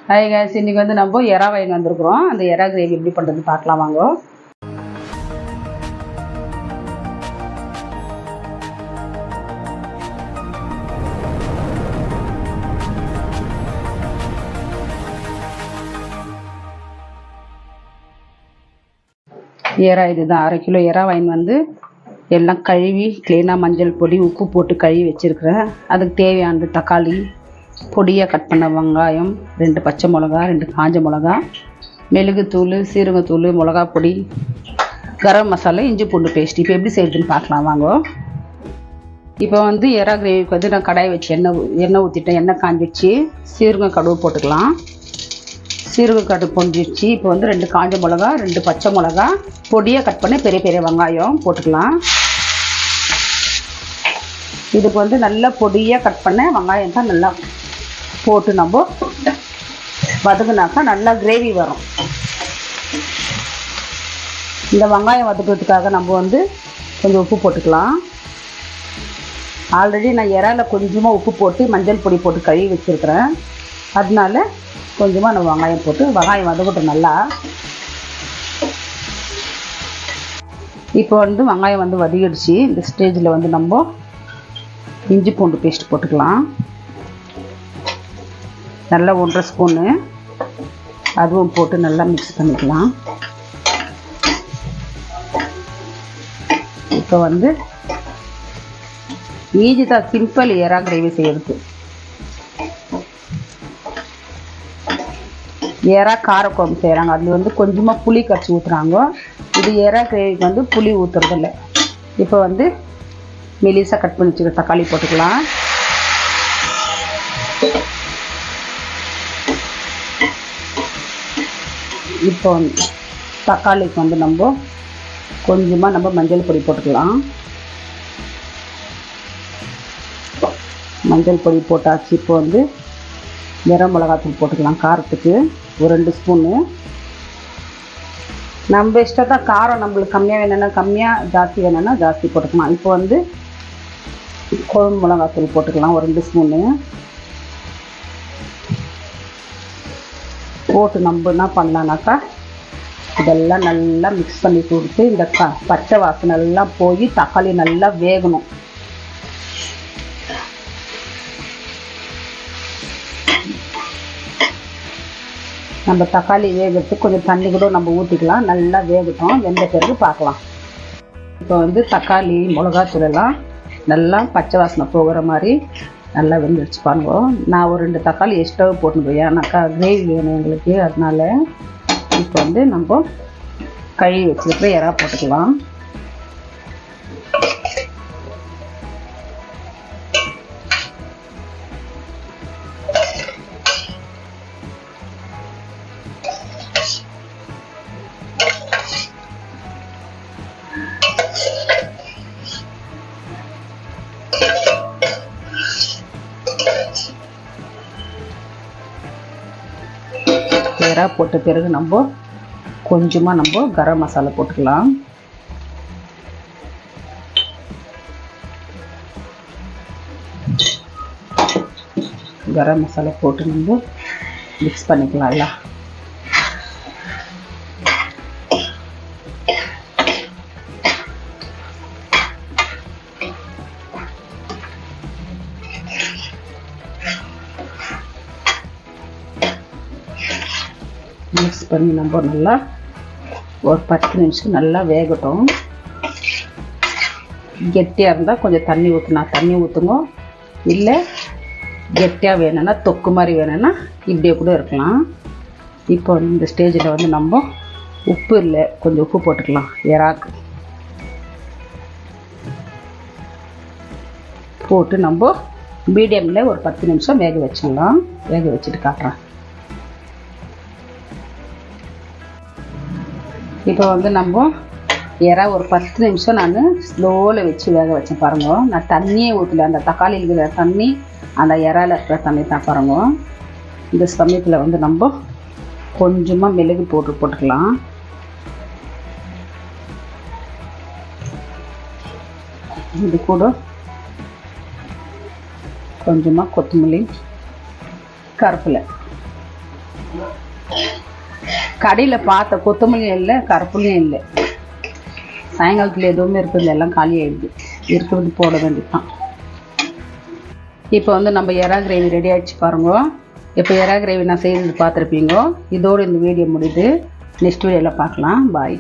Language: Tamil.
ஹாய் கேஸ், இன்றைக்கி வந்து நம்ம எறா வாங்கி வந்திருக்கிறோம். அந்த எறா கிரேவி எப்படி பண்ணுறது பார்க்கலாம் வாங்க. எறா இதுதான் 1/2 கிலோ எறா வாங்கி வந்து எல்லாம் கழுவி க்ளீனாக மஞ்சள் பொடி உப்பு போட்டு கழுவி வச்சுருக்கிறேன். அதுக்கு தேவையானது தக்காளி, பொடியாக கட் பண்ண வெங்காயம், 2 பச்சை மிளகா, 2 காஞ்ச மிளகா, மிளகுத்தூள், சீரகத்தூள், மிளகா பொடி, கரம் மசாலா, இஞ்சி பூண்டு பேஸ்ட். இப்போ எப்படி செய்யுதுன்னு பார்க்கலாம் வாங்க. இப்போ வந்து எறா கிரேவிக்கு வந்து நான் கடாயை வச்சு எண்ணெய் ஊற்றிட்டேன். எண்ணெய் காஞ்சிடுச்சு. சீரகம் கடுகு போட்டுக்கலாம். சீரகம் கடுகு பொஞ்சிடுச்சு. இப்போ வந்து 2 காஞ்ச மிளகா, 2 பச்சை மிளகா, பொடியாக கட் பண்ணி பெரிய பெரிய வெங்காயம் போட்டுக்கலாம். இதுக்கு வந்து நல்லா பொடியாக கட் பண்ண வெங்காயம் தான் நல்லா போட்டு நம்ம வதக்குனாக்கா நல்லா கிரேவி வரும். இந்த வெங்காயம் வதக்கிறதுக்காக நம்ம வந்து கொஞ்சம் உப்பு போட்டுக்கலாம். ஆல்ரெடி நான் இறால கொஞ்சமாக உப்பு போட்டு மஞ்சள் பொடி போட்டு கழுவி வச்சுருக்கிறேன். அதனால கொஞ்சமாக நம்ம வெங்காயம் போட்டு வெங்காயம் வதக்கட்டும் நல்லா. இப்போ வந்து வெங்காயம் வந்து வதக்கிடுச்சு. இந்த ஸ்டேஜில் வந்து நம்ம இஞ்சி பூண்டு பேஸ்ட் போட்டுக்கலாம். நல்லா 1.5 ஸ்பூனு அதுவும் போட்டு நல்லா மிக்ஸ் பண்ணிக்கலாம். இப்போ வந்து ஈஸி தான், சிம்பிள் எறா கிரேவி செய்யறது. எறா காரக்குழம்பு செய்கிறாங்க, அது வந்து கொஞ்சமாக புளி கரைச்சி ஊற்றுறாங்க. இது எறா கிரேவிக்கு வந்து புளி ஊற்றுறதில்ல. இப்போ வந்து மெலிசாக கட் பண்ணி வச்சுக்க தக்காளி போட்டுக்கலாம். இப்போ தக்காளிக்கு வந்து நம்ம கொஞ்சமாக மஞ்சள் பொடி போட்டுக்கலாம். மஞ்சள் பொடி போட்டாச்சு. இப்போ வந்து கரம் மிளகாத்தூள் போட்டுக்கலாம். காரத்துக்கு ஒரு 2 ஸ்பூனு. நம்ம இஷ்டம் தான் காரம். நம்மளுக்கு கம்மியாக வேணும்னா கம்மியாக, ஜாஸ்தி வேணும்னா ஜாஸ்தி போட்டுக்கலாம். இப்போ வந்து குழம்பு மிளகாத்தூள் போட்டுக்கலாம் ஒரு 2 ஸ்பூனு போட்டு நம்ம என்ன பண்ணலான்னாக்கா இதெல்லாம் நல்லா மிக்ஸ் பண்ணி கொடுத்து இந்த பச்சை வாசனை எல்லாம் போய் தக்காளி நல்லா வேகணும். நம்ம தக்காளி வேகிறதுக்கு கொஞ்சம் தண்ணி கூட நம்ம ஊற்றிக்கலாம். நல்லா வேகட்டும். வெந்த பிறகு பார்க்கலாம். இப்போ வந்து தக்காளி மிளகாத்தூள் எல்லாம் நல்லா பச்சை வாசனை போகிற மாதிரி நல்லா வெந்துடுச்சு பாருங்க. நான் ஒரு 2 தக்காளி எக்ஸ்ட்ராவே போட்டுருக்கேன், ஏன்னாக்கா கிரேவி வேணும் எங்களுக்கு. அதனால இப்போ வந்து நம்ம கழுவி வச்சுருக்கிற எறா போட்டுக்கலாம். எறா போட்ட பிறகு நம்ம கொஞ்சமாக கரம் மசாலா போட்டுக்கலாம். கரம் மசாலா போட்டு நம்ம மிக்ஸ் பண்ணிக்கலாம் எல்லாம். மிக்ஸ் பண்ணி நம்ம நல்லா ஒரு 10 நிமிஷம் நல்லா வேகட்டும். கெட்டியாக இருந்தால் கொஞ்சம் தண்ணி ஊற்றுங்க. இல்லை கெட்டியாக வேணும்னா தொக்கு மாதிரி வேணும்னா இப்படியே கூட இருக்கலாம். இப்போ இந்த ஸ்டேஜில் வந்து நம்ம உப்பு இல்லை கொஞ்சம் உப்பு போட்டுக்கலாம். எறாக்கு போட்டு நம்ம மீடியமில் ஒரு 10 நிமிஷம் வேக வச்சிடலாம். வேக வச்சுட்டு காட்டுறேன். இப்போ வந்து நம்ம எறா ஒரு 10 நிமிஷம் நான் ஸ்லோவில் வச்சு வேக வச்சேன் பாருங்க. நான் தண்ணியே ஊற்றல. அந்த தக்காளியில் இருக்கிற தண்ணி, அந்த எறாவில் இருக்கிற தண்ணி தான் பாருங்க. இந்த சமயத்தில் வந்து நம்ம கொஞ்சமாக மிளகு போட்டுக்கலாம். இது கூட கொஞ்சமாக கொத்தமல்லி, கருவேப்பிலை கடையில் பார்த்த கொத்தமல்லியும் இல்லை, கருப்புலையும் இல்லை. சாயங்காலத்தில் எதுவுமே இருக்குது, எல்லாம் காலியாகிடுது. இருக்கிறது போட வேண்டியதுதான். இப்போ வந்து நம்ம எறா கிரேவி ரெடி ஆகிடுச்சு பாருங்க. இப்போ எறா கிரேவி நான் செய்கிறது பார்த்துருப்பீங்க. இதோடு இந்த வீடியோ முடியுது. நெக்ஸ்ட் வீடியோவில் பார்க்கலாம். பாய்.